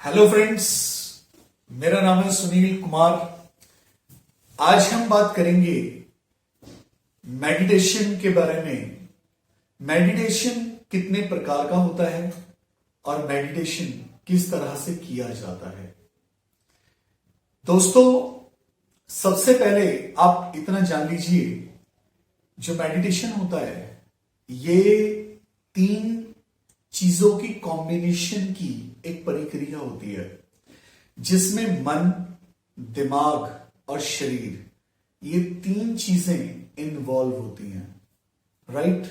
Hello friends, मेरा नाम है सुनील कुमार। आज हम बात करेंगे मेडिटेशन के बारे में। मेडिटेशन कितने प्रकार का होता है और मेडिटेशन किस तरह से किया जाता है। दोस्तों, सबसे पहले आप इतना जान लीजिए, जो मेडिटेशन होता है ये 3 चीजों की कॉम्बिनेशन की एक प्रक्रिया होती है, जिसमें मन, दिमाग और शरीर ये 3 चीजें इन्वॉल्व होती हैं। राइट?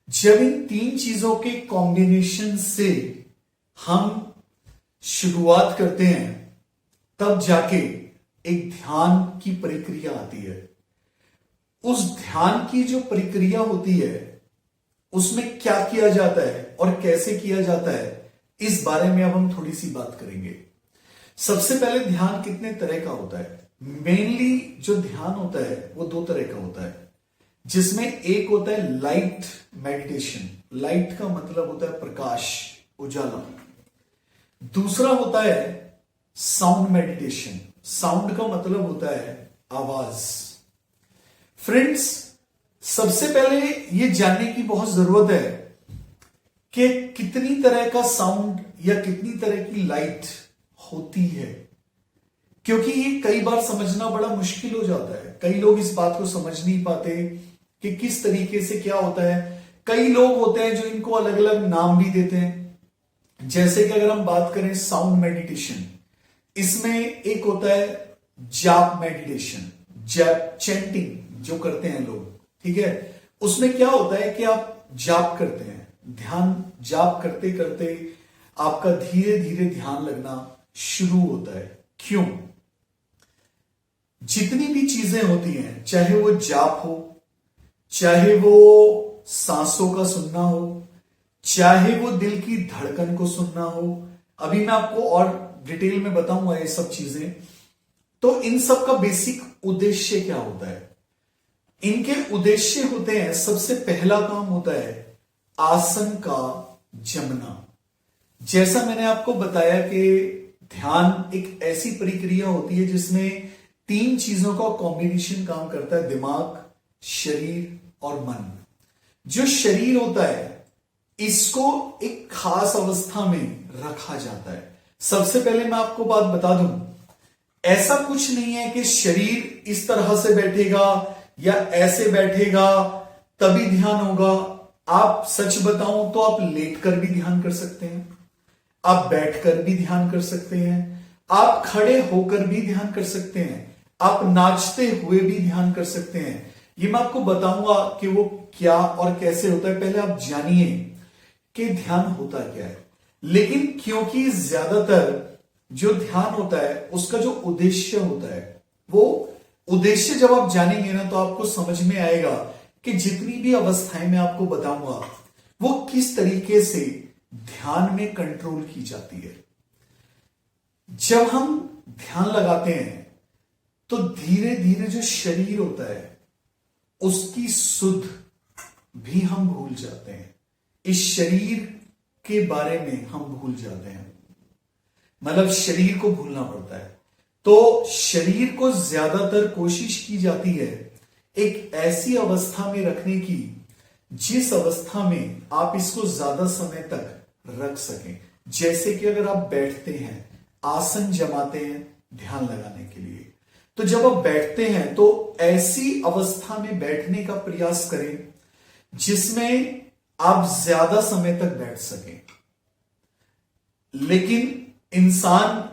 जब इन 3 चीजों के कॉम्बिनेशन से हम शुरुआत करते हैं, तब जाके एक ध्यान की प्रक्रिया आती है। उस ध्यान की जो प्रक्रिया होती है, उसमें क्या किया जाता है और कैसे किया जाता है, इस बारे में अब हम थोड़ी सी बात करेंगे। सबसे पहले, ध्यान कितने तरह का होता है। मेनली जो ध्यान होता है वो 2 तरह का होता है, जिसमें एक होता है लाइट मेडिटेशन। लाइट का मतलब होता है प्रकाश, उजाला। दूसरा होता है साउंड मेडिटेशन। साउंड का मतलब होता है आवाज। फ्रेंड्स, सबसे पहले ये जानने की बहुत जरूरत है कि कितनी तरह का साउंड या कितनी तरह की लाइट होती है, क्योंकि ये कई बार समझना बड़ा मुश्किल हो जाता है। कई लोग इस बात को समझ नहीं पाते कि किस तरीके से क्या होता है। कई लोग होते हैं जो इनको अलग अलग नाम भी देते हैं। जैसे कि अगर हम बात करें साउंड मेडिटेशन, इसमें एक होता है जाप मेडिटेशन, जाप चैंटिंग जो करते हैं लोग। ठीक है, उसमें क्या होता है कि आप जाप करते हैं, ध्यान जाप करते करते आपका धीरे धीरे ध्यान लगना शुरू होता है। क्यों? जितनी भी चीजें होती हैं, चाहे वो जाप हो, चाहे वो सांसों का सुनना हो, चाहे वो दिल की धड़कन को सुनना हो, अभी मैं आपको और डिटेल में बताऊंगा ये सब चीजें। तो इन सब का बेसिक उद्देश्य क्या होता है? इनके उद्देश्य होते हैं, सबसे पहला काम होता है आसन का जमना। जैसा मैंने आपको बताया कि ध्यान एक ऐसी प्रक्रिया होती है जिसमें 3 चीजों का कॉम्बिनेशन काम करता है, दिमाग, शरीर और मन। जो शरीर होता है, इसको एक खास अवस्था में रखा जाता है। सबसे पहले मैं आपको बात बता दूं, ऐसा कुछ नहीं है कि शरीर इस तरह से बैठेगा या ऐसे बैठेगा तभी ध्यान होगा। आप सच बताऊं तो आप लेटकर भी ध्यान कर सकते हैं, आप बैठकर भी ध्यान कर सकते हैं, आप खड़े होकर भी ध्यान कर सकते हैं, आप नाचते हुए भी ध्यान कर सकते हैं। ये मैं आपको बताऊंगा कि वो क्या और कैसे होता है। पहले आप जानिए कि ध्यान होता क्या है। लेकिन क्योंकि ज्यादातर जो ध्यान होता है उसका जो उद्देश्य होता है, वो उद्देश्य जब आप जानेंगे ना, तो आपको समझ में आएगा कि जितनी भी अवस्थाएं मैं आपको बताऊंगा वो किस तरीके से ध्यान में कंट्रोल की जाती है। जब हम ध्यान लगाते हैं तो धीरे धीरे जो शरीर होता है उसकी सुध भी हम भूल जाते हैं। इस शरीर के बारे में हम भूल जाते हैं, मतलब शरीर को भूलना पड़ता है। तो शरीर को ज्यादातर कोशिश की जाती है एक ऐसी अवस्था में रखने की जिस अवस्था में आप इसको ज्यादा समय तक रख सकें। जैसे कि अगर आप बैठते हैं, आसन जमाते हैं ध्यान लगाने के लिए, तो जब आप बैठते हैं तो ऐसी अवस्था में बैठने का प्रयास करें जिसमें आप ज्यादा समय तक बैठ सकें। लेकिन इंसान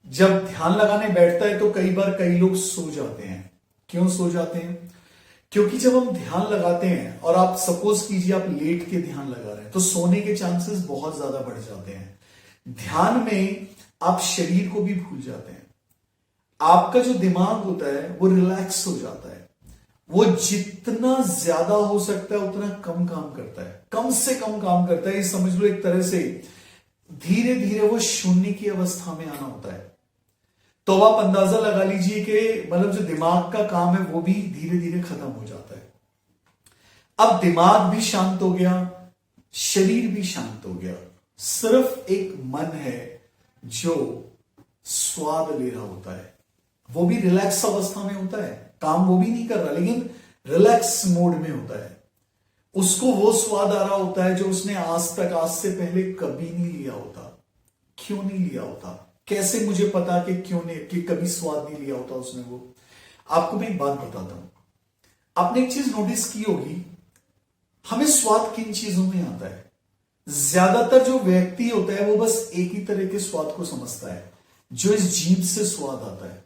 जब ध्यान लगाने बैठता है तो कई बार कई लोग सो जाते हैं। क्यों सो जाते हैं? क्योंकि जब हम ध्यान लगाते हैं और आप सपोज कीजिए आप लेट के ध्यान लगा रहे हैं, तो सोने के चांसेस बहुत ज्यादा बढ़ जाते हैं। ध्यान में आप शरीर को भी भूल जाते हैं। आपका जो दिमाग होता है वो रिलैक्स हो जाता है। वो जितना ज्यादा हो सकता है उतना कम काम करता है, कम से कम काम करता है। ये समझ लो एक तरह से धीरे धीरे वो शून्य की अवस्था में आना होता है। तो आप अंदाजा लगा लीजिए कि मतलब जो दिमाग का काम है वो भी धीरे धीरे खत्म हो जाता है। अब दिमाग भी शांत हो गया, शरीर भी शांत हो गया, सिर्फ एक मन है जो स्वाद ले रहा होता है, वो भी रिलैक्स अवस्था में होता है, काम वो भी नहीं कर रहा लेकिन रिलैक्स मोड में होता है, उसको वो स्वाद आ रहा होता है जो उसने आज से पहले कभी नहीं लिया होता। क्यों नहीं लिया होता? कैसे मुझे पता कि क्यों नहीं, कि कभी स्वाद नहीं लिया होता उसने? वो आपको मैं एक बात बताता हूं। आपने एक चीज नोटिस की होगी, हमें स्वाद किन चीजों में आता है? ज्यादातर जो व्यक्ति होता है वो बस एक ही तरह के स्वाद को समझता है, जो इस जीभ से स्वाद आता है।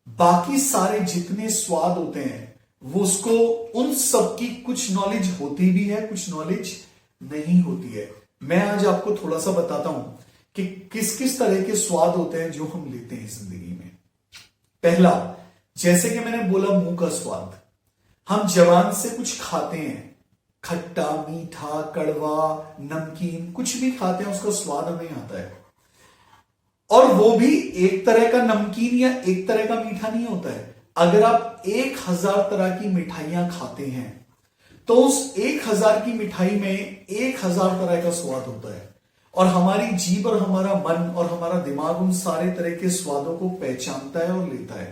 बाकी सारे जितने स्वाद होते हैं वो उसको, उन सब की कुछ नॉलेज होती भी है, कुछ नॉलेज नहीं होती है। मैं आज आपको थोड़ा सा बताता हूं कि किस किस तरह के स्वाद होते हैं जो हम लेते हैं जिंदगी में। पहला, जैसे कि मैंने बोला, मुंह का स्वाद। हम जबान से कुछ खाते हैं, खट्टा, मीठा, कड़वा, नमकीन, कुछ भी खाते हैं, उसका स्वाद हमें आता है। और वो भी एक तरह का नमकीन या एक तरह का मीठा नहीं होता है। अगर आप 1000 तरह की मिठाइयां खाते हैं तो उस 1000 की मिठाई में 1000 तरह का स्वाद होता है, और हमारी जीभ और हमारा मन और हमारा दिमाग उन सारे तरह के स्वादों को पहचानता है और लेता है।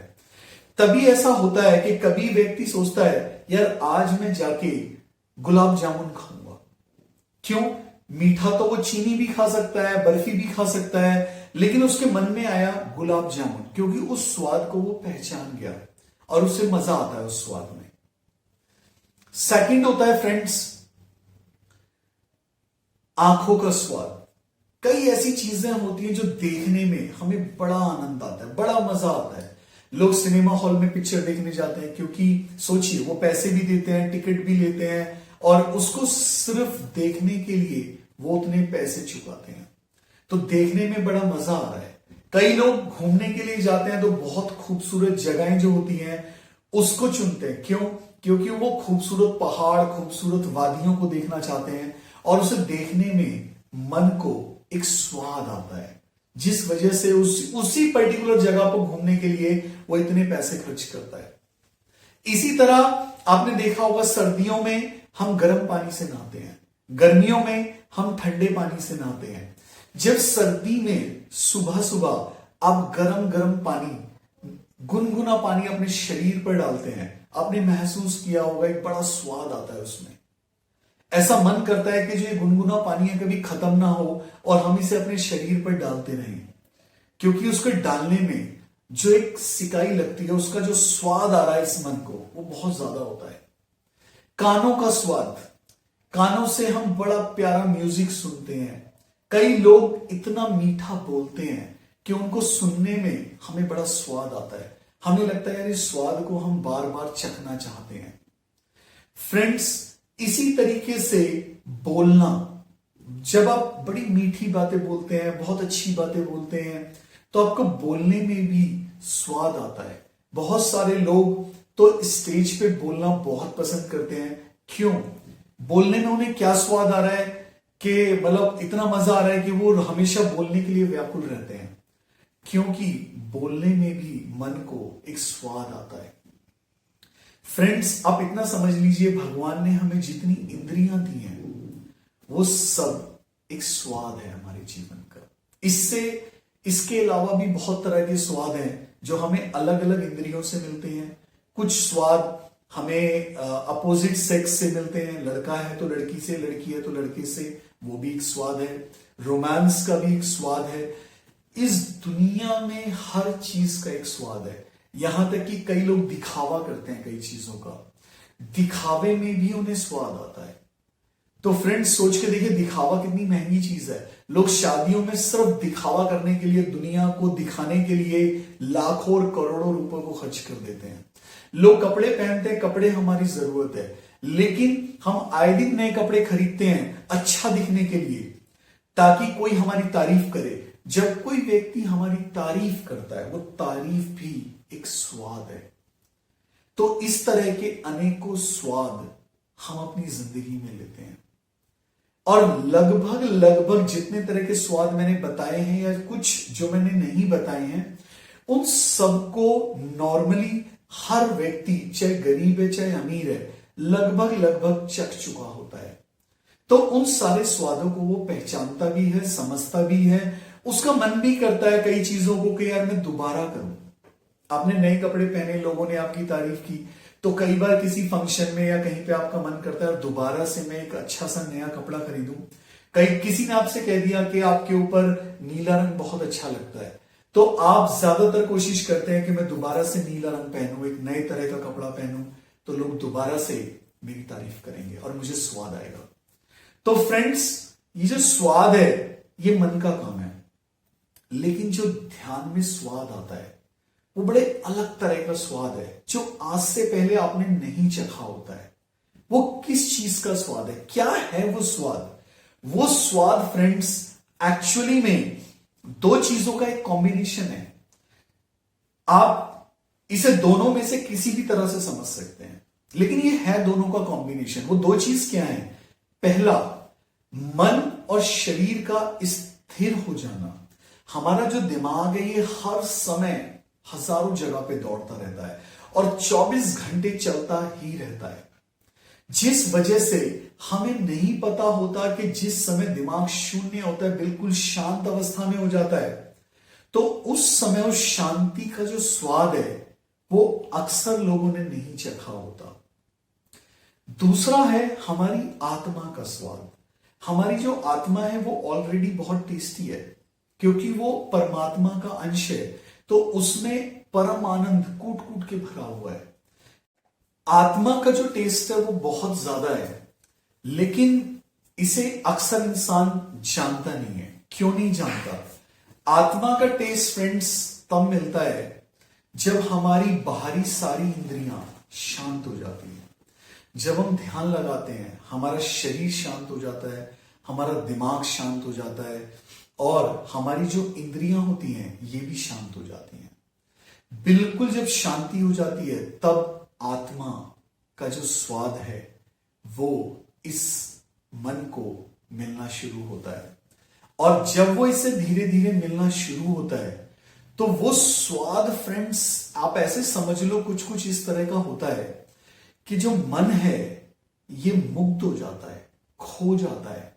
तभी ऐसा होता है कि कभी व्यक्ति सोचता है, यार आज मैं जाके गुलाब जामुन खाऊंगा। क्यों? मीठा तो वो चीनी भी खा सकता है, बर्फी भी खा सकता है, लेकिन उसके मन में आया गुलाब जामुन, क्योंकि उस स्वाद को वो पहचान गया और उसे मजा आता है उस स्वाद में। सेकंड होता है फ्रेंड्स, आंखों का स्वाद। कई ऐसी चीजें होती हैं जो देखने में हमें बड़ा आनंद आता है, बड़ा मजा आता है। लोग सिनेमा हॉल में पिक्चर देखने जाते हैं क्योंकि सोचिए, वो पैसे भी देते हैं, टिकट भी लेते हैं, और उसको सिर्फ देखने के लिए वो उतने पैसे चुकाते हैं, तो देखने में बड़ा मजा आ रहा है। कई लोग घूमने के लिए जाते हैं तो बहुत खूबसूरत जगहें जो होती हैं उसको चुनते हैं। क्यों? क्योंकि वो खूबसूरत पहाड़, खूबसूरत वादियों को देखना चाहते हैं, और उसे देखने में मन को एक स्वाद आता है, जिस वजह से उसी पर्टिकुलर जगह पर घूमने के लिए वो इतने पैसे खर्च करता है। इसी तरह आपने देखा होगा, सर्दियों में हम गर्म पानी से नहाते हैं, गर्मियों में हम ठंडे पानी से नहाते हैं। जब सर्दी में सुबह सुबह आप गरम गरम पानी, गुनगुना पानी अपने शरीर पर डालते हैं, आपने महसूस किया होगा एक बड़ा स्वाद आता है उसमें। ऐसा मन करता है कि जो ये गुनगुना पानी है कभी खत्म ना हो और हम इसे अपने शरीर पर डालते रहें, क्योंकि उसके डालने में जो एक सिकाई लगती है, उसका जो स्वाद आ रहा है इस मन को, वो बहुत ज्यादा होता है। कानों का स्वाद, कानों से हम बड़ा प्यारा म्यूजिक सुनते हैं। कई लोग इतना मीठा बोलते हैं कि उनको सुनने में हमें बड़ा स्वाद आता है, हमें लगता है यार इस स्वाद को हम बार बार चखना चाहते हैं। फ्रेंड्स, इसी तरीके से बोलना, जब आप बड़ी मीठी बातें बोलते हैं, बहुत अच्छी बातें बोलते हैं, तो आपको बोलने में भी स्वाद आता है। बहुत सारे लोग तो स्टेज पे बोलना बहुत पसंद करते हैं। क्यों? बोलने में उन्हें क्या स्वाद आ रहा है कि मतलब इतना मजा आ रहा है कि वो हमेशा बोलने के लिए व्याकुल रहते हैं, क्योंकि बोलने में भी मन को एक स्वाद आता है। फ्रेंड्स, आप इतना समझ लीजिए, भगवान ने हमें जितनी इंद्रियां दी हैं वो सब एक स्वाद है हमारे जीवन का। इसके अलावा भी बहुत तरह के स्वाद हैं जो हमें अलग अलग इंद्रियों से मिलते हैं। कुछ स्वाद हमें अपोजिट सेक्स से मिलते हैं, लड़का है तो लड़की से, लड़की है तो लड़के से, वो भी एक स्वाद है। रोमांस का भी एक स्वाद है। इस दुनिया में हर चीज का एक स्वाद है, यहां तक कि कई लोग दिखावा करते हैं कई चीजों का, दिखावे में भी उन्हें स्वाद आता है। तो फ्रेंड्स, सोच के देखिए, दिखावा कितनी महंगी चीज है। लोग शादियों में सिर्फ दिखावा करने के लिए, दुनिया को दिखाने के लिए लाखों और करोड़ों रुपए को खर्च कर देते हैं। लोग कपड़े पहनते हैं, कपड़े हमारी जरूरत है, लेकिन हम आए दिन नए कपड़े खरीदते हैं अच्छा दिखने के लिए, ताकि कोई हमारी तारीफ करे। जब कोई व्यक्ति हमारी तारीफ करता है, वो तारीफ भी एक स्वाद है। तो इस तरह के अनेकों स्वाद हम अपनी जिंदगी में लेते हैं, और लगभग जितने तरह के स्वाद मैंने बताए हैं या कुछ जो मैंने नहीं बताए हैं, उन सबको नॉर्मली हर व्यक्ति, चाहे गरीब है चाहे अमीर है, लगभग चख चुका होता है। तो उन सारे स्वादों को वो पहचानता भी है, समझता भी है, उसका मन भी करता है कई चीजों को कि यार मैं दोबारा करूं। आपने नए कपड़े पहने, लोगों ने आपकी तारीफ की, तो कई बार किसी फंक्शन में या कहीं पे आपका मन करता है दोबारा से मैं एक अच्छा सा नया कपड़ा खरीदूं। कहीं किसी ने आपसे कह दिया कि आपके ऊपर नीला रंग बहुत अच्छा लगता है, तो आप ज्यादातर कोशिश करते हैं कि मैं दोबारा से नीला रंग पहनूं, एक नए तरह का कपड़ा पहनूं, तो लोग दोबारा से मेरी तारीफ करेंगे और मुझे स्वाद आएगा। तो फ्रेंड्स, ये जो स्वाद है ये मन का काम है, लेकिन जो ध्यान में स्वाद आता है वो बड़े अलग तरह का स्वाद है, जो आज से पहले आपने नहीं चखा होता है। वो किस चीज का स्वाद है, क्या है वो स्वाद? वो स्वाद फ्रेंड्स एक्चुअली में दो चीजों का एक कॉम्बिनेशन है। आप इसे दोनों में से किसी भी तरह से समझ सकते हैं, लेकिन ये है दोनों का कॉम्बिनेशन। वो दो चीज क्या है? पहला, मन और शरीर का स्थिर हो जाना। हमारा जो दिमाग है ये हर समय हजारों जगह पे दौड़ता रहता है और 24 घंटे चलता ही रहता है, जिस वजह से हमें नहीं पता होता कि जिस समय दिमाग शून्य होता है, बिल्कुल शांत अवस्था में हो जाता है, तो उस समय उस शांति का जो स्वाद है वो अक्सर लोगों ने नहीं चखा होता। दूसरा है हमारी आत्मा का स्वाद। हमारी जो आत्मा है वो ऑलरेडी बहुत टेस्टी है, क्योंकि वो परमात्मा का अंश है, तो उसमें परम आनंद कूट कूट के भरा हुआ है। आत्मा का जो टेस्ट है वो बहुत ज्यादा है, लेकिन इसे अक्सर इंसान जानता नहीं है। क्यों नहीं जानता? आत्मा का टेस्ट फ्रेंड्स तब मिलता है जब हमारी बाहरी सारी इंद्रियां शांत हो जाती हैं। जब हम ध्यान लगाते हैं, हमारा शरीर शांत हो जाता है, हमारा दिमाग शांत हो जाता है, और हमारी जो इंद्रियां होती हैं ये भी शांत हो जाती हैं। बिल्कुल जब शांति हो जाती है, तब आत्मा का जो स्वाद है वो इस मन को मिलना शुरू होता है, और जब वो इससे धीरे धीरे मिलना शुरू होता है, तो वो स्वाद फ्रेंड्स आप ऐसे समझ लो कुछ कुछ इस तरह का होता है कि जो मन है ये मुग्ध हो जाता है, खो जाता है।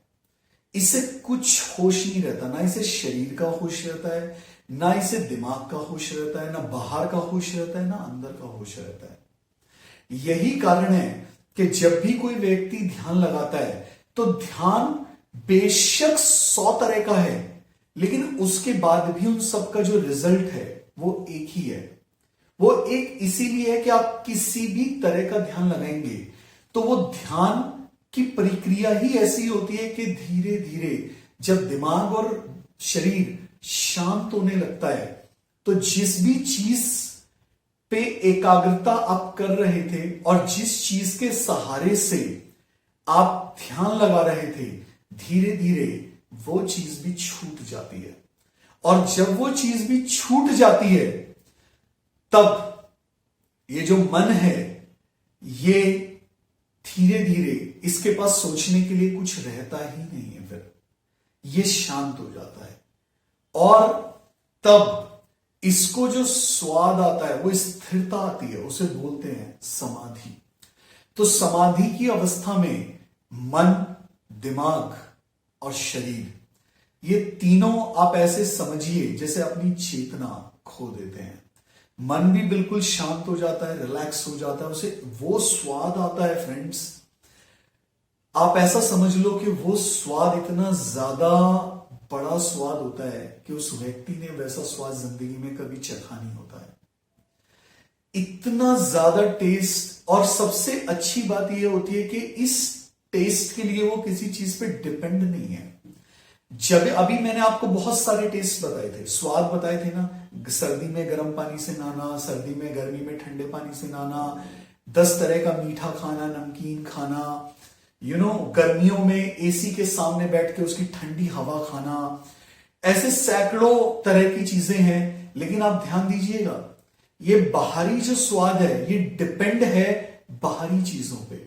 इसे कुछ होश नहीं रहता, ना इसे शरीर का होश रहता है, ना इसे दिमाग का होश रहता है, ना बाहर का होश रहता है, ना अंदर का होश रहता है। यही कारण है कि जब भी कोई व्यक्ति ध्यान लगाता है, तो ध्यान बेशक 100 तरह का है, लेकिन उसके बाद भी उन सबका जो रिजल्ट है वो एक ही है। वो एक इसीलिए है कि आप किसी भी तरह का ध्यान लगाएंगे तो वो ध्यान की प्रक्रिया ही ऐसी होती है कि धीरे धीरे जब दिमाग और शरीर शांत होने लगता है, तो जिस भी चीज पे एकाग्रता आप कर रहे थे और जिस चीज के सहारे से आप ध्यान लगा रहे थे, धीरे धीरे वो चीज भी छूट जाती है। और जब वो चीज भी छूट जाती है, तब ये जो मन है ये धीरे धीरे इसके पास सोचने के लिए कुछ रहता ही नहीं है, फिर ये शांत हो जाता है, और तब इसको जो स्वाद आता है, वो स्थिरता आती है, उसे बोलते हैं समाधि। तो समाधि की अवस्था में मन, दिमाग और शरीर, ये तीनों आप ऐसे समझिए जैसे अपनी चेतना खो देते हैं। मन भी बिल्कुल शांत हो जाता है, रिलैक्स हो जाता है, उसे वो स्वाद आता है फ्रेंड्स। आप ऐसा समझ लो कि वो स्वाद इतना ज्यादा बड़ा स्वाद होता है कि उस व्यक्ति ने वैसा स्वाद जिंदगी में कभी चखा नहीं होता है। इतना ज्यादा टेस्ट, और सबसे अच्छी बात यह होती है कि इस टेस्ट के लिए वो किसी चीज पे डिपेंड नहीं है। जब अभी मैंने आपको बहुत सारे टेस्ट बताए थे, स्वाद बताए थे ना, सर्दी में गर्म पानी से नहाना, सर्दी में गर्मी में ठंडे पानी से नहाना, 10 तरह का मीठा खाना, नमकीन खाना, गर्मियों में एसी के सामने बैठ के उसकी ठंडी हवा खाना, ऐसे सैकड़ों तरह की चीजें हैं। लेकिन आप ध्यान दीजिएगा, ये बाहरी जो स्वाद है ये डिपेंड है बाहरी चीजों पे,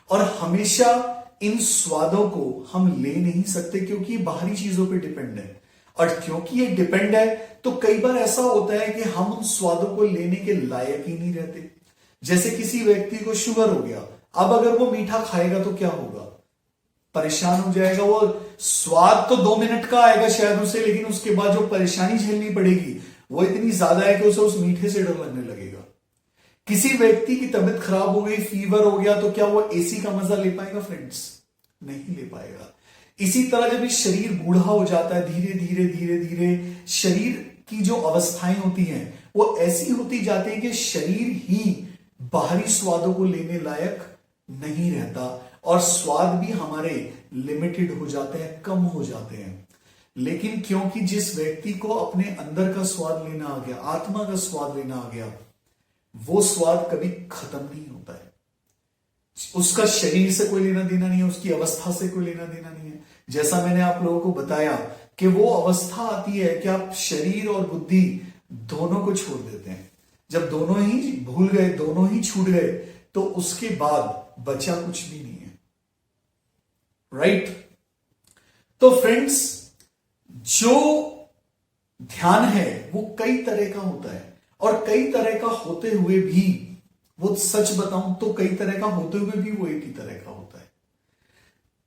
और हमेशा इन स्वादों को हम ले नहीं सकते क्योंकि ये बाहरी चीजों पे डिपेंड है। और क्योंकि ये डिपेंड है तो कई बार ऐसा होता है कि हम उन स्वादों को लेने के लायक ही नहीं रहते। जैसे किसी व्यक्ति को शुगर हो गया, अब अगर वो मीठा खाएगा तो क्या होगा? परेशान हो जाएगा। वो स्वाद तो 2 मिनट का आएगा शायद उसे, लेकिन उसके बाद जो परेशानी झेलनी पड़ेगी वो इतनी ज्यादा है कि उसे उस मीठे से डर लगने लगेगा। किसी व्यक्ति की तबीयत खराब हो गई, फीवर हो गया, तो क्या वो एसी का मजा ले पाएगा फ्रेंड्स? नहीं ले पाएगा। इसी तरह जब ये शरीर बूढ़ा हो जाता है, धीरे धीरे धीरे धीरे शरीर की जो अवस्थाएं होती हैं वो ऐसी होती जाती है कि शरीर ही बाहरी स्वादों को लेने लायक नहीं रहता और स्वाद भी हमारे लिमिटेड हो जाते हैं, कम हो जाते हैं। लेकिन क्योंकि जिस व्यक्ति को अपने अंदर का स्वाद लेना आ गया, आत्मा का स्वाद लेना आ गया, वो स्वाद कभी खत्म नहीं होता है। उसका शरीर से कोई लेना देना नहीं है, उसकी अवस्था से कोई लेना देना नहीं है। जैसा मैंने आप लोगों को बताया कि वो अवस्था आती है कि आप शरीर और बुद्धि दोनों को छोड़ देते हैं। जब दोनों ही भूल गए, दोनों ही छूट गए, तो उसके बाद बचा कुछ भी नहीं है। राइट? तो फ्रेंड्स, जो ध्यान है वो कई तरह का होता है और कई तरह का होते हुए भी, वो सच बताऊं तो कई तरह का होते हुए भी वो एक ही तरह का होता है।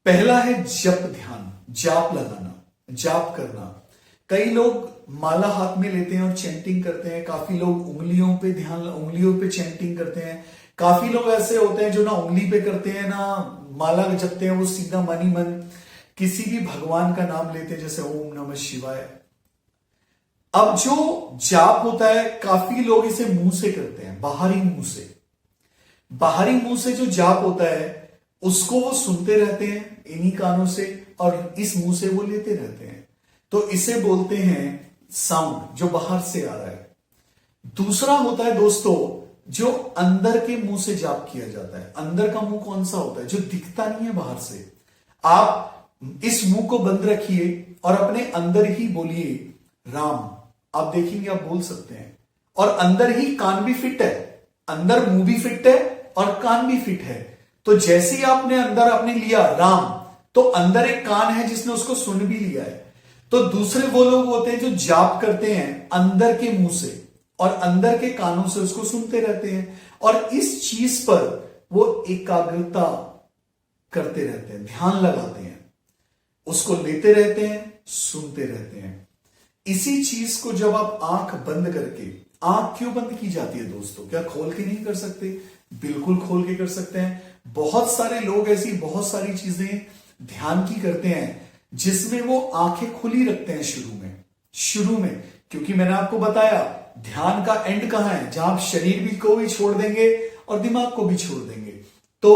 पहला है जप ध्यान, जाप लगाना, जाप करना। कई लोग माला हाथ में लेते हैं और चैंटिंग करते हैं, काफी लोग उंगलियों पे ध्यान, उंगलियों पे चैंटिंग करते हैं। काफी लोग ऐसे होते हैं जो ना उंगली पे करते हैं ना माला जपते हैं, वो सीधा मन ही मन किसी भी भगवान का नाम लेते हैं, जैसे ओम नमः शिवाय। अब जो जाप होता है, काफी लोग इसे मुंह से करते हैं, बाहरी मुंह से। बाहरी मुंह से जो जाप होता है उसको वो सुनते रहते हैं इन्हीं कानों से और इस मुंह से वो लेते रहते हैं, तो इसे बोलते हैं साउंड, जो बाहर से आ रहा है। दूसरा होता है दोस्तों, जो अंदर के मुंह से जाप किया जाता है। अंदर का मुंह कौन सा होता है? जो दिखता नहीं है बाहर से। आप इस मुंह को बंद रखिए और अपने अंदर ही बोलिए राम। आप देखेंगे, आप बोल सकते हैं। और अंदर ही कान भी फिट है, अंदर मुंह भी फिट है और कान भी फिट है। तो जैसे ही आपने अंदर आपने लिया राम, तो अंदर एक कान है जिसने उसको सुन भी लिया है। तो दूसरे वो लोग होते हैं जो जाप करते हैं अंदर के मुंह से और अंदर के कानों से उसको सुनते रहते हैं और इस चीज पर वो एकाग्रता करते रहते हैं, ध्यान लगाते हैं, उसको लेते रहते हैं, सुनते रहते हैं। इसी चीज को जब आप आंख बंद करके, आंख क्यों बंद की जाती है दोस्तों? क्या खोल के नहीं कर सकते? बिल्कुल खोल के कर सकते हैं। बहुत सारे लोग ऐसी बहुत सारी चीजें ध्यान की करते हैं जिसमें वो आंखें खुली रखते हैं शुरू में, क्योंकि मैंने आपको बताया ध्यान का एंड कहां है? जहां आप शरीर भी को भी छोड़ देंगे और दिमाग को भी छोड़ देंगे। तो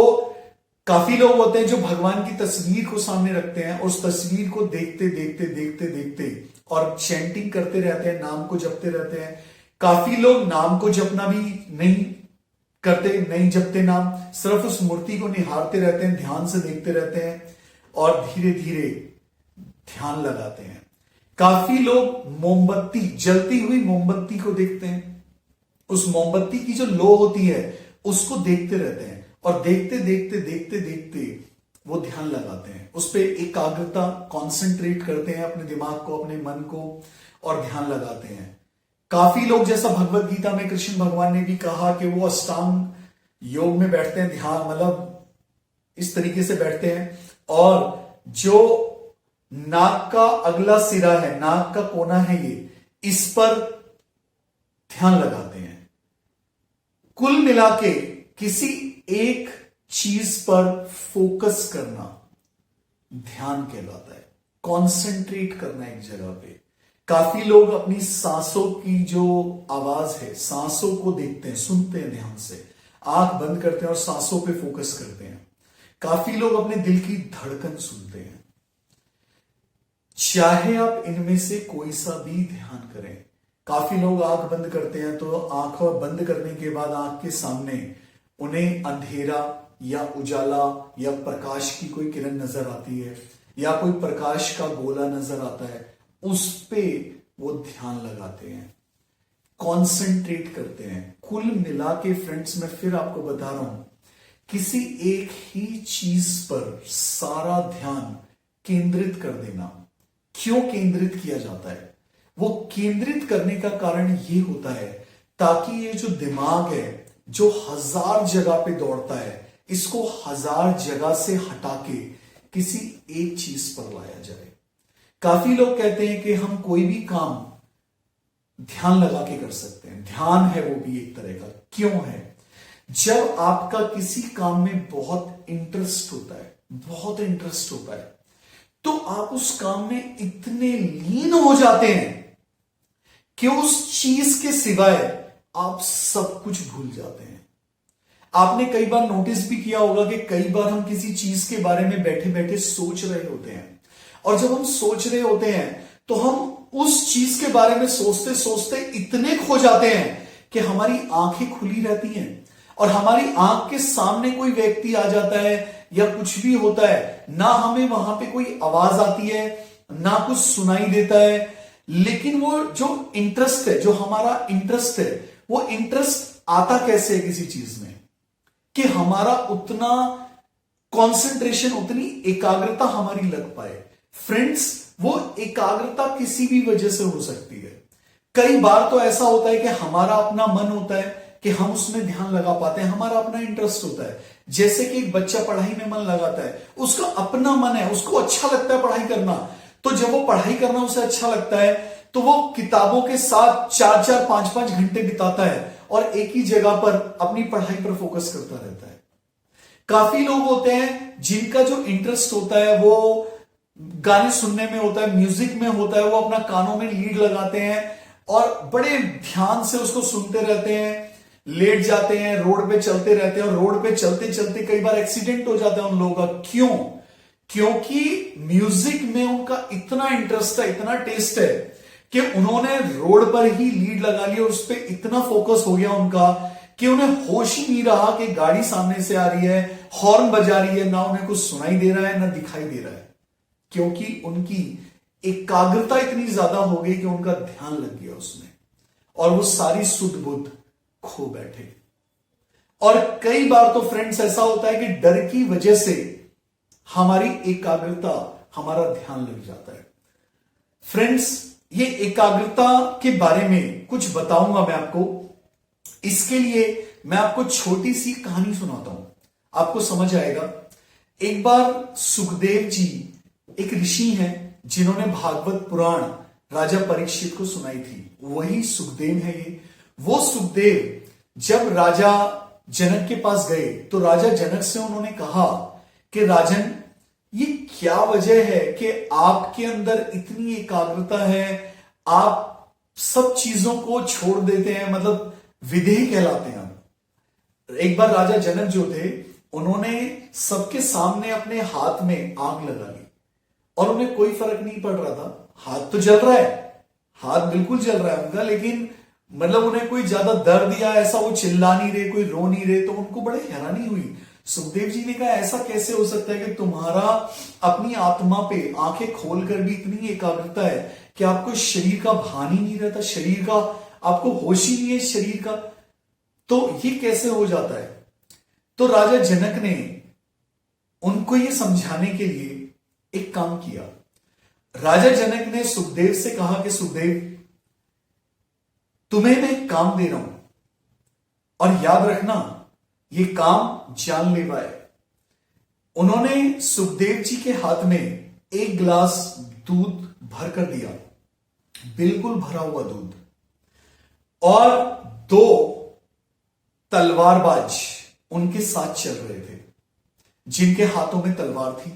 काफी लोग होते हैं जो भगवान की तस्वीर को सामने रखते हैं और उस तस्वीर को देखते देखते देखते देखते और चैंटिंग करते रहते हैं, नाम को जपते रहते हैं। काफी लोग नाम को जपना भी नहीं करते, नहीं जपते नाम, सिर्फ उस मूर्ति को निहारते रहते हैं, ध्यान से देखते रहते हैं और धीरे धीरे ध्यान लगाते हैं। काफी लोग मोमबत्ती, जलती हुई मोमबत्ती को देखते हैं, उस मोमबत्ती की जो लो होती है उसको देखते रहते हैं और देखते देखते देखते देखते वो ध्यान लगाते हैं, उस पर एकाग्रता, कॉन्सेंट्रेट करते हैं अपने दिमाग को, अपने मन को और ध्यान लगाते हैं। काफी लोग, जैसा भगवत गीता में कृष्ण भगवान ने भी कहा कि वो अष्टांग योग में बैठते हैं, ध्यान मतलब इस तरीके से बैठते हैं और जो नाक का अगला सिरा है, नाक का कोना है ये, इस पर ध्यान लगाते हैं। कुल मिला के किसी एक चीज पर फोकस करना ध्यान कहलाता है, कॉन्सेंट्रेट करना एक जगह पे। काफी लोग अपनी सांसों की जो आवाज है, सांसों को देखते हैं, सुनते हैं ध्यान से, आंख बंद करते हैं और सांसों पे फोकस करते हैं। काफी लोग अपने दिल की धड़कन सुनते हैं। चाहे आप इनमें से कोई सा भी ध्यान करें। काफी लोग आंख बंद करते हैं तो आंख बंद करने के बाद आंख के सामने उन्हें अंधेरा या उजाला या प्रकाश की कोई किरण नजर आती है या कोई प्रकाश का गोला नजर आता है, उस पे वो ध्यान लगाते हैं, कॉन्सेंट्रेट करते हैं। कुल मिला के फ्रेंड्स, मैं फिर आपको बता रहा हूं, किसी एक ही चीज पर सारा ध्यान केंद्रित कर देना। क्यों केंद्रित किया जाता है? वो केंद्रित करने का कारण ये होता है ताकि ये जो दिमाग है जो 1000 जगह पे दौड़ता है, इसको 1000 जगह से हटा के किसी एक चीज पर लाया जाए। काफी लोग कहते हैं कि हम कोई भी काम ध्यान लगा के कर सकते हैं। ध्यान है वो भी एक तरह का। क्यों है? जब आपका किसी काम में बहुत इंटरेस्ट होता है, बहुत इंटरेस्ट होता है, तो आप उस काम में इतने लीन हो जाते हैं कि उस चीज के सिवाय आप सब कुछ भूल जाते हैं। आपने कई बार नोटिस भी किया होगा कि कई बार हम किसी चीज के बारे में बैठे बैठे सोच रहे होते हैं, और जब हम सोच रहे होते हैं तो हम उस चीज के बारे में सोचते सोचते इतने खो जाते हैं कि हमारी आंखें खुली रहती हैं और हमारी आंख के सामने कोई व्यक्ति आ जाता है या कुछ भी होता है, ना हमें वहां पे कोई आवाज आती है, ना कुछ सुनाई देता है, लेकिन वो जो इंटरेस्ट है, जो हमारा इंटरेस्ट है, वो इंटरेस्ट आता कैसे है किसी चीज में कि हमारा उतना कंसंट्रेशन, उतनी एकाग्रता हमारी लग पाए। फ्रेंड्स, वो एकाग्रता किसी भी वजह से हो सकती है। कई बार तो ऐसा होता है कि हमारा अपना मन होता है कि हम उसमें ध्यान लगा पाते हैं, हमारा अपना इंटरेस्ट होता है। जैसे कि एक बच्चा पढ़ाई में मन लगाता है, उसका अपना मन है, उसको अच्छा लगता है पढ़ाई करना, तो जब वो पढ़ाई करना उसे अच्छा लगता है तो वो किताबों के साथ 4-4, 5-5 घंटे बिताता है और एक ही जगह पर अपनी पढ़ाई पर फोकस करता रहता है। काफी लोग होते हैं जिनका जो इंटरेस्ट होता है वो गाने सुनने में होता है, म्यूजिक में होता है, वो अपना कानों में लीड लगाते हैं और बड़े ध्यान से उसको सुनते रहते हैं, लेट जाते हैं, रोड पे चलते रहते हैं और रोड पे चलते चलते कई बार एक्सीडेंट हो जाता है उन लोगों का। क्यों? क्योंकि म्यूजिक में उनका इतना इंटरेस्ट है, इतना टेस्ट है कि उन्होंने रोड पर ही लीड लगा ली और उस पर इतना फोकस हो गया उनका कि उन्हें होश ही नहीं रहा कि गाड़ी सामने से आ रही है, हॉर्न बजा रही है, ना उन्हें कुछ सुनाई दे रहा है ना दिखाई दे रहा है, क्योंकि उनकी एकाग्रता इतनी ज्यादा हो गई कि उनका ध्यान लग गया उसमें और वो सारी सुध बुद्ध खो बैठे। और कई बार तो फ्रेंड्स ऐसा होता है कि डर की वजह से हमारी एकाग्रता, हमारा ध्यान लग जाता है। फ्रेंड्स, ये एकाग्रता के बारे में कुछ बताऊंगा मैं आपको। इसके लिए मैं आपको छोटी सी कहानी सुनाता हूं, आपको समझ आएगा। एक बार सुखदेव जी एक ऋषि हैं जिन्होंने भागवत पुराण राजा परीक्षित को सुनाई थी, वही सुखदेव है ये। वो सुखदेव जब राजा जनक के पास गए तो राजा जनक से उन्होंने कहा कि राजन, ये क्या वजह है कि आपके अंदर इतनी एकाग्रता है, आप सब चीजों को छोड़ देते हैं, मतलब विधेय कहलाते हैं आप। एक बार राजा जनक जो थे उन्होंने सबके सामने अपने हाथ में आग लगा ली और उन्हें कोई फर्क नहीं पड़ रहा था। हाथ तो जल रहा है, हाथ बिल्कुल जल रहा है उनका, लेकिन मतलब उन्हें कोई ज्यादा दर्द या ऐसा वो चिल्ला नहीं रहे, कोई रो नहीं रहे, तो उनको बड़े हैरानी हुई। सुखदेव जी ने कहा, ऐसा कैसे हो सकता है कि तुम्हारा अपनी आत्मा पे आंखें खोलकर भी इतनी एकाग्रता है कि आपको शरीर का भान ही नहीं रहता, शरीर का आपको होश ही नहीं है शरीर का, तो ये कैसे हो जाता है? तो राजा जनक ने उनको ये समझाने के लिए एक काम किया। राजा जनक ने सुखदेव से कहा कि सुखदेव, तुम्हें मैं एक काम दे रहा हूं और याद रखना ये काम जानलेवा है। उन्होंने सुखदेव जी के हाथ में एक गिलास दूध भर कर दिया, बिल्कुल भरा हुआ दूध, और 2 तलवारबाज उनके साथ चल रहे थे जिनके हाथों में तलवार थी,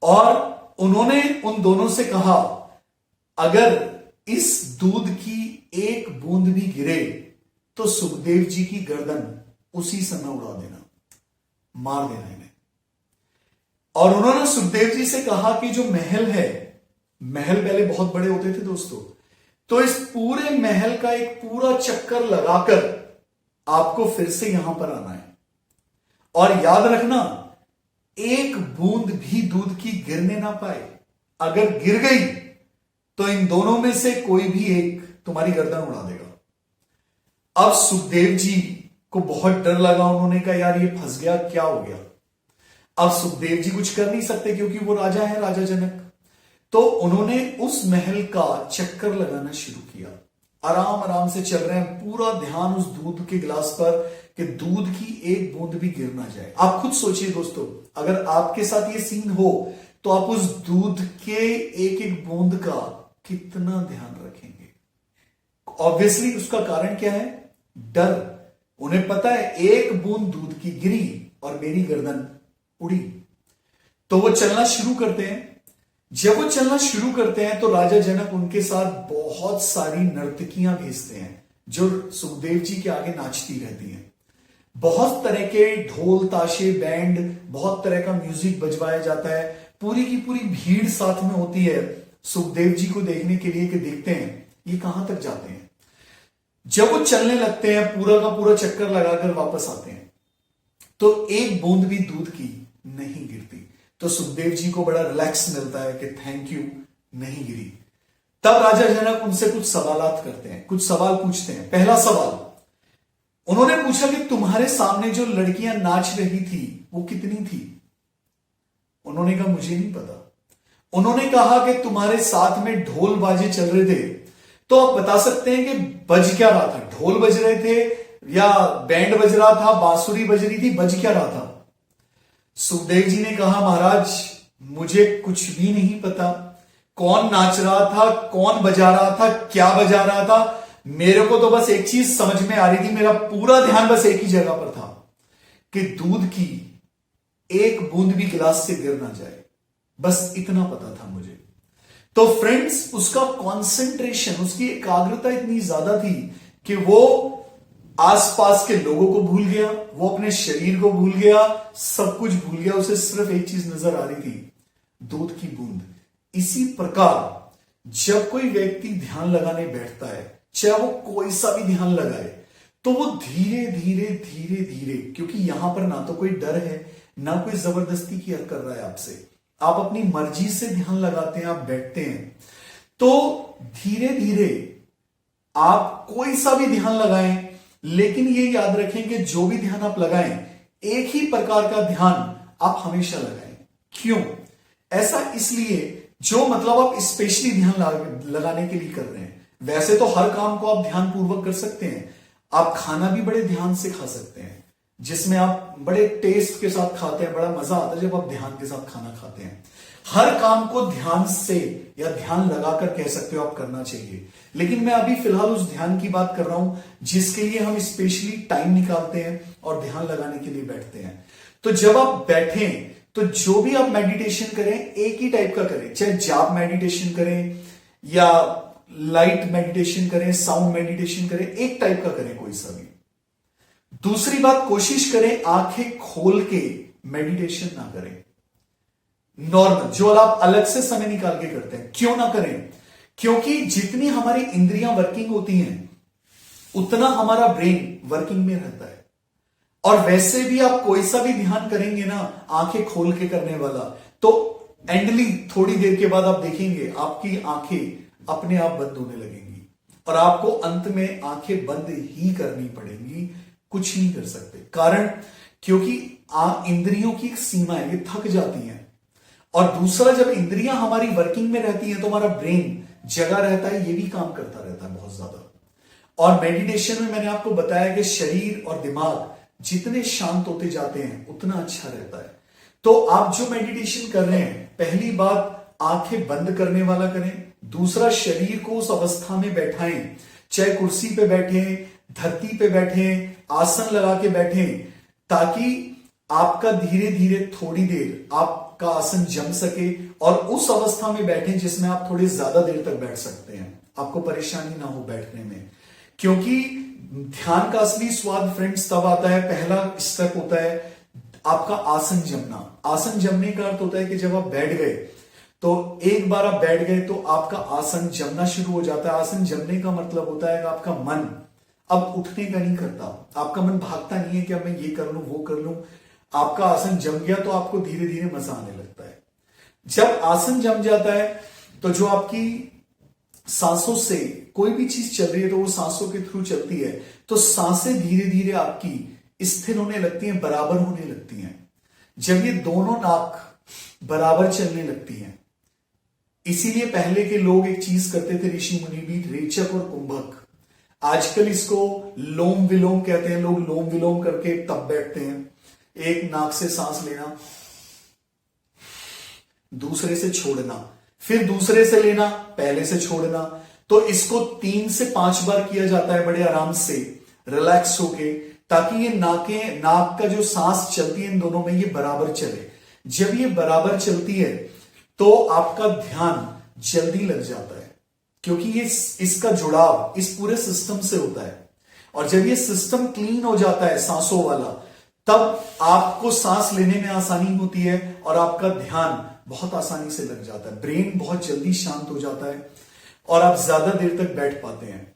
और उन्होंने उन दोनों से कहा, अगर इस दूध की एक बूंद भी गिरे तो सुखदेव जी की गर्दन उसी समय उड़ा देना, मार देना इन्हें। और उन्होंने सुखदेव जी से कहा कि जो महल है, महल पहले बहुत बड़े होते थे दोस्तों, तो इस पूरे महल का एक पूरा चक्कर लगाकर आपको फिर से यहां पर आना है, और याद रखना एक बूंद भी दूध की गिरने ना पाए। अगर गिर गई तो इन दोनों में से कोई भी एक तुम्हारी गर्दन उड़ा देगा। अब सुखदेव जी को बहुत डर लगा, उन्होंने कहा यार ये फंस गया, क्या हो गया? अब सुखदेव जी कुछ कर नहीं सकते क्योंकि वो राजा है, राजा जनक। तो उन्होंने उस महल का चक्कर लगाना शुरू किया आराम आराम से चल रहे हैं, पूरा ध्यान उस दूध के गिलास पर कि दूध की एक बूंद भी गिर ना जाए। आप खुद सोचिए दोस्तों, अगर आपके साथ ये सीन हो तो आप उस दूध के एक एक बूंद का कितना ध्यान रखेंगे। ऑब्वियसली उसका कारण क्या है? डर। उन्हें पता है एक बूंद दूध की गिरी और मेरी गर्दन उड़ी। तो वो चलना शुरू करते हैं। जब वो चलना शुरू करते हैं तो राजा जनक उनके साथ बहुत सारी नर्तकियां भेजते हैं जो सुखदेव जी के आगे नाचती रहती हैं। बहुत तरह के ढोल ताशे बैंड, बहुत तरह का म्यूजिक बजवाया जाता है। पूरी की पूरी भीड़ साथ में होती है सुखदेव जी को देखने के लिए कि देखते हैं ये कहां तक जाते हैं। जब वो चलने लगते हैं, पूरा का पूरा चक्कर लगाकर वापस आते हैं तो एक बूंद भी दूध की नहीं गिरती। तो सुखदेव जी को बड़ा रिलैक्स मिलता है कि थैंक यू, नहीं गिरी। तब राजा जनक उनसे कुछ सवालात करते हैं, कुछ सवाल पूछते हैं। पहला सवाल उन्होंने पूछा कि तुम्हारे सामने जो लड़कियां नाच रही थी वो कितनी थी? उन्होंने कहा मुझे नहीं पता। उन्होंने कहा कि तुम्हारे साथ में ढोल बाजे चल रहे थे, तो आप बता सकते हैं कि बज क्या रहा था? ढोल बज रहे थे या बैंड बज रहा था, बांसुरी बज रही थी, बज क्या रहा था? सुखदेव जी ने कहा महाराज मुझे कुछ भी नहीं पता, कौन नाच रहा था, कौन बजा रहा था, क्या बजा रहा था, मेरे को तो बस एक चीज समझ में आ रही थी, मेरा पूरा ध्यान बस एक ही जगह पर था कि दूध की एक बूंद भी गिलास से गिर ना जाए, बस इतना पता था मुझे। तो फ्रेंड्स, उसका कंसंट्रेशन, उसकी एकाग्रता इतनी ज्यादा थी कि वो आसपास के लोगों को भूल गया, वो अपने शरीर को भूल गया, सब कुछ भूल गया। उसे सिर्फ एक चीज नजर आ रही थी, दूध की बूंद। इसी प्रकार जब कोई व्यक्ति ध्यान लगाने बैठता है, चाहे वो कोई सा भी ध्यान लगाए, तो वो धीरे धीरे धीरे धीरे, क्योंकि यहां पर ना तो कोई डर है, ना कोई जबरदस्ती की कर रहा है आपसे, आप अपनी मर्जी से ध्यान लगाते हैं, आप बैठते हैं, तो धीरे धीरे आप कोई सा भी ध्यान लगाएं, लेकिन ये याद रखें कि जो भी ध्यान आप लगाएं, एक ही प्रकार का ध्यान आप हमेशा लगाएं। क्यों? ऐसा इसलिए, जो मतलब आप स्पेशली ध्यान लगाने के लिए कर रहे हैं। वैसे तो हर काम को आप ध्यान पूर्वक कर सकते हैं। आप खाना भी बड़े ध्यान से खा सकते हैं, जिसमें आप बड़े टेस्ट के साथ खाते हैं, बड़ा मजा आता है जब आप ध्यान के साथ खाना खाते हैं। हर काम को ध्यान से या ध्यान लगाकर कह सकते हो आप करना चाहिए, लेकिन मैं अभी फिलहाल उस ध्यान की बात कर रहा हूं जिसके लिए हम स्पेशली टाइम निकालते हैं और ध्यान लगाने के लिए बैठते हैं। तो जब आप बैठें तो जो भी आप मेडिटेशन करें एक ही टाइप का करें, चाहे जाप मेडिटेशन करें या लाइट मेडिटेशन करें, साउंड मेडिटेशन करें, एक टाइप का करें कोई सा भी। दूसरी बात, कोशिश करें आंखें खोल के मेडिटेशन ना करें। नॉर्मल जो आप अलग से समय निकाल के करते हैं, क्यों ना करें? क्योंकि जितनी हमारी इंद्रियां वर्किंग होती हैं उतना हमारा ब्रेन वर्किंग में रहता है। और वैसे भी आप कोई सा भी ध्यान करेंगे ना आंखें खोल के करने वाला, तो एंडली थोड़ी देर के बाद आप देखेंगे आपकी आंखें अपने आप बंद होने लगेंगी और आपको अंत में आंखें बंद ही करनी पड़ेंगी, कुछ नहीं कर सकते। कारण क्योंकि इंद्रियों की एक सीमा है, ये थक जाती हैं। और दूसरा, जब इंद्रियां हमारी वर्किंग में रहती हैं तो हमारा ब्रेन जगा रहता है, ये भी काम करता रहता है बहुत ज्यादा। और मेडिटेशन में मैंने आपको बताया कि शरीर और दिमाग जितने शांत होते जाते हैं उतना अच्छा रहता है। तो आप जो मेडिटेशन कर रहे हैं, पहली बात आंखें बंद करने वाला करें। दूसरा, शरीर को उस अवस्था में बैठाएं, चाहे कुर्सी पे बैठे, धरती पे बैठे, आसन लगा के बैठे, ताकि आपका धीरे धीरे थोड़ी देर आपका आसन जम सके और उस अवस्था में बैठें जिसमें आप थोड़ी ज्यादा देर तक बैठ सकते हैं, आपको परेशानी ना हो बैठने में। क्योंकि ध्यान का असली स्वाद फ्रेंड्स तब आता है, पहला स्टेप होता है आपका आसन जमना। आसन जमने का अर्थ होता है कि जब आप बैठ गए तो एक बार आप बैठ गए तो आपका आसन जमना शुरू हो जाता है। आसन जमने का मतलब होता है कि आपका मन अब उठने का नहीं करता, आपका मन भागता नहीं है कि अब मैं ये कर लूं वो कर लूं। आपका आसन जम गया तो आपको धीरे धीरे मजा आने लगता है। जब आसन जम जाता है तो जो आपकी सांसों से कोई भी चीज चल रही है तो वो सांसों के थ्रू चलती है, तो सांसें धीरे धीरे आपकी स्थिर होने लगती हैं, बराबर होने लगती हैं। जब ये दोनों नाक बराबर चलने लगती हैं, इसीलिए पहले के लोग एक चीज करते थे, ऋषि मुनि भी, रेचक और कुंभक, आजकल इसको लोम विलोम कहते हैं, लोग लोम विलोम करके तब बैठते हैं। एक नाक से सांस लेना, दूसरे से छोड़ना, फिर दूसरे से लेना, पहले से छोड़ना। तो इसको 3 से 5 बार किया जाता है बड़े आराम से, रिलैक्स होके, ताकि ये नाक का जो सांस चलती है इन दोनों में ये बराबर चले। जब ये बराबर चलती है तो आपका ध्यान जल्दी लग जाता है, क्योंकि ये इसका जुड़ाव इस पूरे सिस्टम से होता है। और जब ये सिस्टम क्लीन हो जाता है सांसों वाला, तब आपको सांस लेने में आसानी होती है और आपका ध्यान बहुत आसानी से लग जाता है। ब्रेन बहुत जल्दी शांत हो जाता है और आप ज्यादा देर तक बैठ पाते हैं।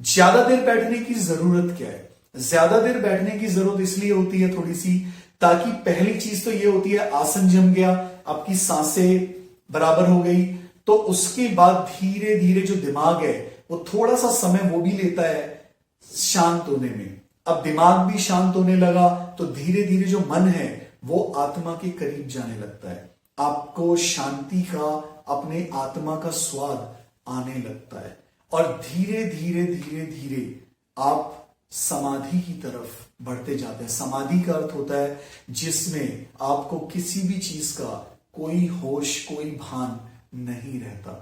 ज्यादा देर बैठने की जरूरत क्या है? ज्यादा देर बैठने की जरूरत इसलिए होती है थोड़ी सी, ताकि पहली चीज तो ये होती है आसन जम गया, आपकी सांसें बराबर हो गई, तो उसके बाद धीरे धीरे जो दिमाग है वो थोड़ा सा समय वो भी लेता है शांत होने में। अब दिमाग भी शांत होने लगा तो धीरे धीरे जो मन है वो आत्मा के करीब जाने लगता है। आपको शांति का, अपने आत्मा का स्वाद आने लगता है और धीरे धीरे धीरे धीरे आप समाधि की तरफ बढ़ते जाते हैं। समाधि का अर्थ होता है जिसमें आपको किसी भी चीज का कोई होश, कोई भान नहीं रहता।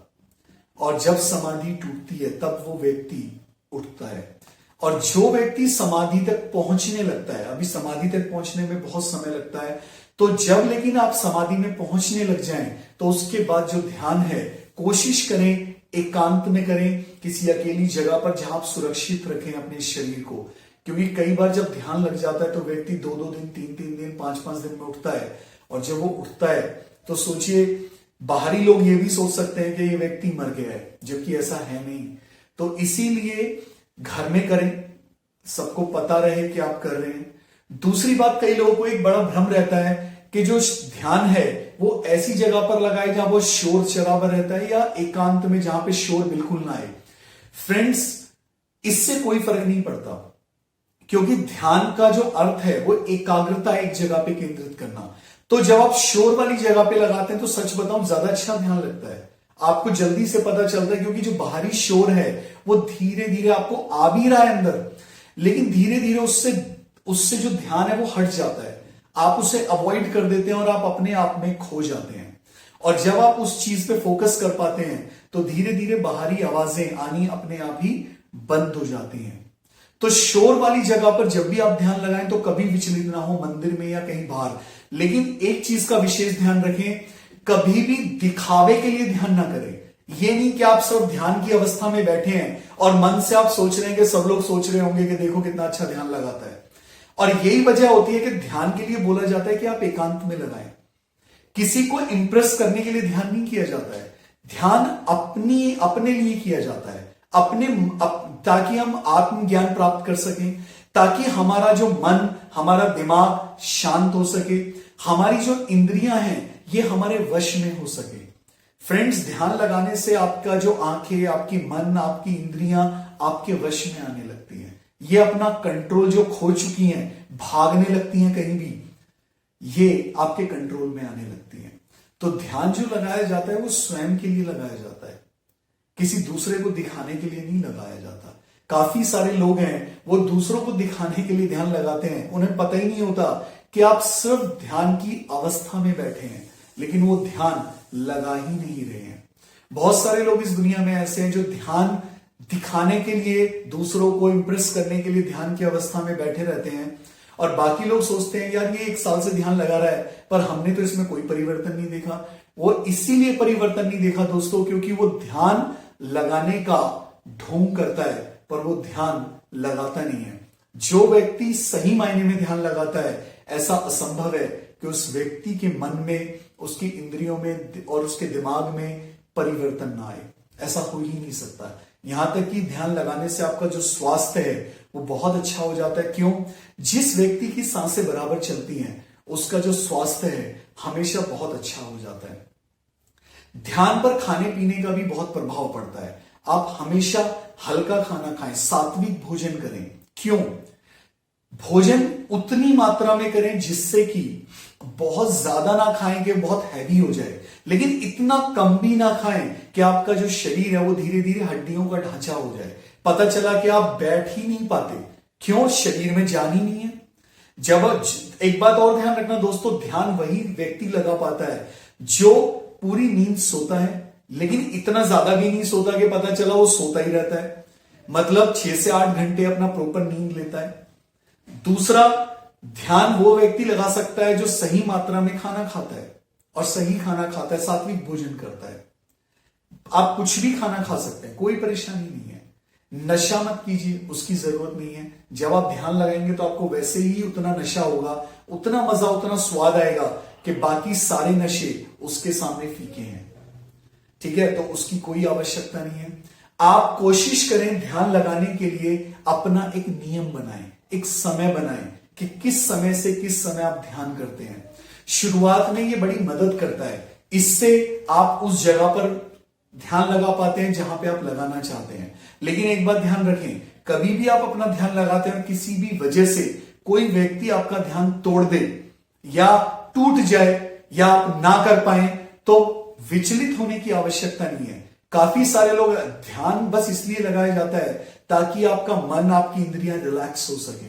और जब समाधि टूटती है तब वो व्यक्ति उठता है। और जो व्यक्ति समाधि तक पहुंचने लगता है, अभी समाधि तक पहुंचने में बहुत समय लगता है, तो जब लेकिन आप समाधि में पहुंचने लग जाएं तो उसके बाद जो ध्यान है, कोशिश करें एकांत में करें, किसी अकेली जगह पर जहां आप सुरक्षित रखें अपने शरीर को। क्योंकि कई बार जब ध्यान लग जाता है तो व्यक्ति 2-2 दिन, 3-3 दिन, 5-5 दिन में उठता है। और जब वो उठता है तो सोचिए, बाहरी लोग ये भी सोच सकते हैं कि ये व्यक्ति मर गया है, जबकि ऐसा है नहीं। तो इसीलिए घर में करें, सबको पता रहे कि आप कर रहे हैं। दूसरी बात, कई लोगों को एक बड़ा भ्रम रहता है कि जो ध्यान है वो ऐसी जगह पर लगाए जहां वो शोर शराबा रहता है, या एकांत में जहां पे शोर बिल्कुल ना आए। फ्रेंड्स, इससे कोई फर्क नहीं पड़ता, क्योंकि ध्यान का जो अर्थ है वो एकाग्रता एक जगह पे केंद्रित करना। तो जब आप शोर वाली जगह पे लगाते हैं तो सच बताऊं ज्यादा अच्छा ध्यान लगता है, आपको जल्दी से पता चलता है, क्योंकि जो बाहरी शोर है वो धीरे धीरे आपको आ भी रहा है अंदर, लेकिन धीरे धीरे उससे जो ध्यान है वो हट जाता है, आप उसे अवॉइड कर देते हैं और आप अपने आप में खो जाते हैं। और जब आप उस चीज पे फोकस कर पाते हैं तो धीरे धीरे बाहरी आवाजें आनी अपने आप ही बंद हो जाती हैं। तो शोर वाली जगह पर जब भी आप ध्यान लगाएं तो कभी विचलित ना हो, मंदिर में या कहीं बाहर। लेकिन एक चीज का विशेष ध्यान रखें, कभी भी दिखावे के लिए ध्यान ना करें। ये नहीं कि आप सिर्फ ध्यान की अवस्था में बैठे हैं और मन से आप सोच रहे हैं कि सब लोग सोच रहे होंगे कि देखो कितना अच्छा ध्यान लगाता है। और यही वजह होती है कि ध्यान के लिए बोला जाता है कि आप एकांत में लगाएं। किसी को इंप्रेस करने के लिए ध्यान नहीं किया जाता है, ध्यान अपने लिए किया जाता है, ताकि हम आत्मज्ञान प्राप्त कर सकें, ताकि हमारा जो मन, हमारा दिमाग शांत हो सके, हमारी जो इंद्रियां हैं ये हमारे वश में हो सके। फ्रेंड्स, ध्यान लगाने से आपका जो आंखें, आपकी मन, आपकी इंद्रियां आपके वश में आने लगती हैं। ये अपना कंट्रोल जो खो चुकी हैं, भागने लगती हैं कहीं भी, ये आपके कंट्रोल में आने लगती हैं। तो ध्यान जो लगाया जाता है वो स्वयं के लिए लगाया जाता है, किसी दूसरे को दिखाने के लिए नहीं लगाया जाता। काफी सारे लोग हैं वो दूसरों को दिखाने के लिए ध्यान लगाते हैं, उन्हें पता ही नहीं होता कि आप सिर्फ ध्यान की अवस्था में बैठे हैं, लेकिन वो ध्यान लगा ही नहीं रहे हैं। बहुत सारे लोग इस दुनिया में ऐसे हैं जो ध्यान दिखाने के लिए, दूसरों को इंप्रेस करने के लिए ध्यान की अवस्था में बैठे रहते हैं, और बाकी लोग सोचते हैं यार ये 1 साल से ध्यान लगा रहा है पर हमने तो इसमें कोई परिवर्तन नहीं देखा। वो इसीलिए परिवर्तन नहीं देखा दोस्तों, क्योंकि वो ध्यान लगाने का ढोंग करता है पर वो ध्यान लगाता नहीं है। जो व्यक्ति सही मायने में ध्यान लगाता है, ऐसा असंभव है कि उस व्यक्ति के मन में, उसकी इंद्रियों में और उसके दिमाग में परिवर्तन ना आए। ऐसा हो ही नहीं सकता। यहां तक कि ध्यान लगाने से आपका जो स्वास्थ्य है वो बहुत अच्छा हो जाता है। क्यों? जिस व्यक्ति की सांसें बराबर चलती हैं उसका जो स्वास्थ्य है हमेशा बहुत अच्छा हो जाता है। ध्यान पर खाने पीने का भी बहुत प्रभाव पड़ता है। आप हमेशा हल्का खाना खाएं, सात्विक भोजन करें। क्यों? भोजन उतनी मात्रा में करें जिससे कि बहुत ज्यादा ना खाएं कि बहुत हैवी हो जाए, लेकिन इतना कम भी ना खाएं कि आपका जो शरीर है वो धीरे धीरे हड्डियों का ढांचा हो जाए। पता चला कि आप बैठ ही नहीं पाते। क्यों? शरीर में जान ही नहीं है। जब एक बात और ध्यान रखना दोस्तों, ध्यान वही व्यक्ति लगा पाता है जो पूरी नींद सोता है, लेकिन इतना ज्यादा भी नहीं सोता कि पता चला वो सोता ही रहता है। मतलब 6 से 8 घंटे अपना प्रॉपर नींद लेता है। दूसरा, ध्यान वो व्यक्ति लगा सकता है जो सही मात्रा में खाना खाता है और सही खाना खाता है, सात्विक भोजन करता है। आप कुछ भी खाना खा सकते हैं, कोई परेशानी नहीं है। नशा मत कीजिए, उसकी जरूरत नहीं है। जब आप ध्यान लगाएंगे तो आपको वैसे ही उतना नशा होगा, उतना मजा, उतना स्वाद आएगा कि बाकी सारे नशे उसके सामने फीके हैं। ठीक है, तो उसकी कोई आवश्यकता नहीं है। आप कोशिश करें ध्यान लगाने के लिए अपना एक नियम बनाएं, एक समय बनाएं कि किस समय से किस समय आप ध्यान करते हैं। शुरुआत में ये बड़ी मदद करता है, इससे आप उस जगह पर ध्यान लगा पाते हैं जहां पे आप लगाना चाहते हैं। लेकिन एक बात ध्यान रखें, कभी भी आप अपना ध्यान लगाते हैं, किसी भी वजह से कोई व्यक्ति आपका ध्यान तोड़ दे या टूट जाए या आप ना कर पाए, तो विचलित होने की आवश्यकता नहीं है। काफी सारे लोग ध्यान बस इसलिए लगाया जाता है ताकि आपका मन, आपकी इंद्रियां रिलैक्स हो सके।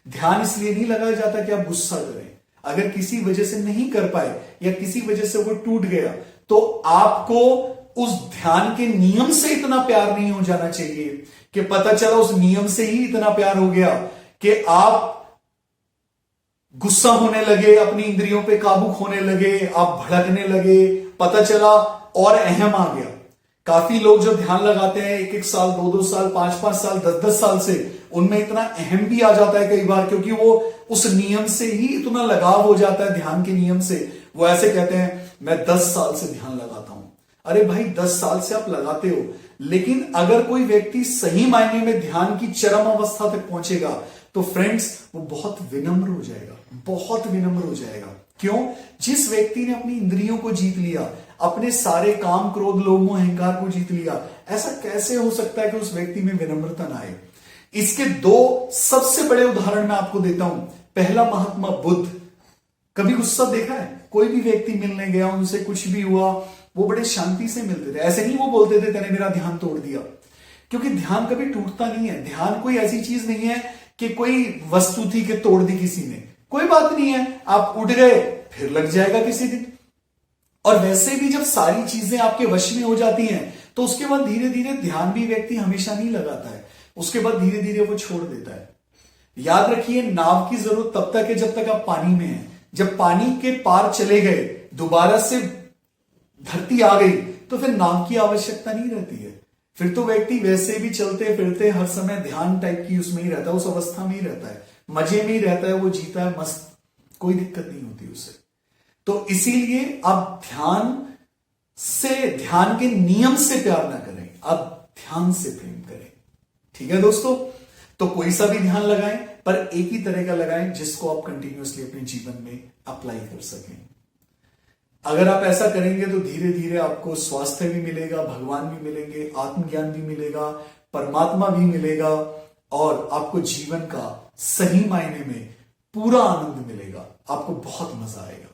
ध्यान इसलिए नहीं लगाया जाता कि आप गुस्सा करें। अगर किसी वजह से नहीं कर पाए या किसी वजह से वो टूट गया, तो आपको उस ध्यान के नियम से इतना प्यार नहीं हो जाना चाहिए कि पता चला उस नियम से ही इतना प्यार हो गया कि आप गुस्सा होने लगे, अपनी इंद्रियों पे काबू खोने लगे, आप भड़कने लगे, पता चला और अहम आ गया। काफी लोग जो ध्यान लगाते हैं 1-1 साल, 2-2 साल, 5-5 साल, 10-10 साल से, उनमें इतना अहम भी आ जाता है कई बार, क्योंकि वो उस नियम से ही इतना लगाव हो जाता है, ध्यान के नियम से। वो ऐसे कहते हैं मैं 10 साल से ध्यान लगाता हूं। अरे भाई, 10 साल से आप लगाते हो, लेकिन अगर कोई व्यक्ति सही मायने में ध्यान की चरम अवस्था तक पहुंचेगा तो फ्रेंड्स वो बहुत विनम्र हो जाएगा, बहुत विनम्र हो जाएगा। क्यों? जिस व्यक्ति ने अपनी इंद्रियों को जीत लिया, अपने सारे काम, क्रोध, लोभ, मोह, अहंकार को जीत लिया, ऐसा कैसे हो सकता है कि उस व्यक्ति में विनम्रता ना आए? इसके 2 सबसे बड़े उदाहरण मैं आपको देता हूं। पहला, महात्मा बुद्ध। कभी गुस्सा देखा है? कोई भी व्यक्ति मिलने गया, उनसे कुछ भी हुआ, वो बड़े शांति से मिलते थे। ऐसे नहीं वो बोलते थे तेने मेरा ध्यान तोड़ दिया, क्योंकि ध्यान कभी टूटता नहीं है। ध्यान कोई ऐसी चीज नहीं है कि कोई वस्तु थी कि तोड़ दी किसी ने। कोई बात नहीं है, आप उठ गए, फिर लग जाएगा किसी दिन। और वैसे भी जब सारी चीजें आपके वश में हो जाती हैं, तो उसके बाद धीरे धीरे ध्यान भी व्यक्ति हमेशा नहीं लगाता है, उसके बाद धीरे धीरे वो छोड़ देता है। याद रखिए, नाव की जरूरत तब तक है जब तक आप पानी में हैं। जब पानी के पार चले गए, दोबारा से धरती आ गई, तो फिर नाव की आवश्यकता नहीं रहती है। फिर तो व्यक्ति वैसे भी चलते फिरते हर समय ध्यान टाइप की उसमें ही रहता है, उस अवस्था में ही रहता है, मजे में ही रहता है, वो जीता है मस्त, कोई दिक्कत नहीं होती उसे। तो इसीलिए आप ध्यान के नियम से प्यार ना करें, आप ध्यान से प्रेम करें। ठीक है दोस्तों, तो कोई सा भी ध्यान लगाएं, पर एक ही तरह का लगाएं जिसको आप कंटिन्यूअसली अपने जीवन में अप्लाई कर सकें। अगर आप ऐसा करेंगे तो धीरे धीरे आपको स्वास्थ्य भी मिलेगा, भगवान भी मिलेंगे, आत्मज्ञान भी मिलेगा, परमात्मा भी मिलेगा, और आपको जीवन का सही मायने में पूरा आनंद मिलेगा। आपको बहुत मजा आएगा।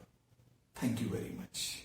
Thank you very much.